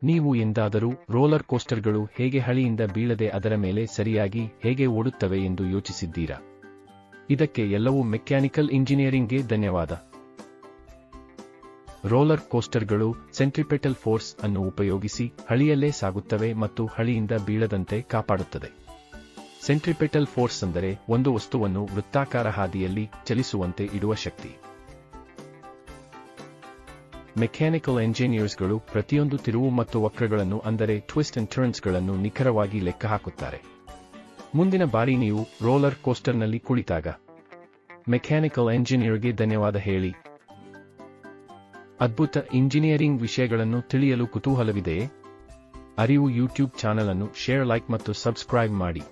ನೀವು ಎಂದಾದರೂ ರೋಲರ್ ಕೋಸ್ಟರ್ಗಳು ಹೇಗೆ ಹಳಿಯಿಂದ ಬೀಳದೆ ಅದರ ಮೇಲೆ ಸರಿಯಾಗಿ ಹೇಗೆ ಓಡುತ್ತವೆ ಎಂದು ಯೋಚಿಸಿದ್ದೀರಾ? ಇದಕ್ಕೆ ಎಲ್ಲವೂ ಮೆಕ್ಯಾನಿಕಲ್ ಇಂಜಿನಿಯರಿಂಗ್ಗೆ ಧನ್ಯವಾದ. ರೋಲರ್ ಕೋಸ್ಟರ್ಗಳು ಸೆಂಟ್ರಿಪೆಟಲ್ ಫೋರ್ಸ್ ಅನ್ನು ಉಪಯೋಗಿಸಿ ಹಳಿಯಲ್ಲೇ ಸಾಗುತ್ತವೆ ಮತ್ತು ಹಳಿಯಿಂದ ಬೀಳದಂತೆ ಕಾಪಾಡುತ್ತದೆ. ಸೆಂಟ್ರಿಪೆಟಲ್ ಫೋರ್ಸ್ ಅಂದರೆ ಒಂದು ವಸ್ತುವನ್ನು ವೃತ್ತಾಕಾರ ಹಾದಿಯಲ್ಲಿ ಚಲಿಸುವಂತೆ ಇಡುವ ಶಕ್ತಿ. ಮೆಕ್ಯಾನಿಕಲ್ ಎಂಜಿನಿಯರ್ಸ್ಗಳು ಪ್ರತಿಯೊಂದು ತಿರುವು ಮತ್ತು ವಕ್ರಗಳನ್ನು ಅಂದರೆ ಟ್ವಿಸ್ಟ್ ಅಂಡ್ ಟರ್ನ್ಸ್ಗಳನ್ನು ನಿಖರವಾಗಿ ಲೆಕ್ಕ ಹಾಕುತ್ತಾರೆ. ಮುಂದಿನ ಬಾರಿ ನೀವು ರೋಲರ್ ಕೋಸ್ಟರ್ನಲ್ಲಿ ಕುಳಿತಾಗ ಮೆಕ್ಯಾನಿಕಲ್ ಎಂಜಿನಿಯರ್ಗೆ ಧನ್ಯವಾದ ಹೇಳಿ. ಅದ್ಭುತ ಇಂಜಿನಿಯರಿಂಗ್ ವಿಷಯಗಳನ್ನು ತಿಳಿಯಲು ಕುತೂಹಲವಿದೆಯೇ? ಅರಿವು ಯೂಟ್ಯೂಬ್ ಚಾನಲ್ ಅನ್ನು ಶೇರ್, ಲೈಕ್ ಮತ್ತು ಸಬ್ಸ್ಕ್ರೈಬ್ ಮಾಡಿ.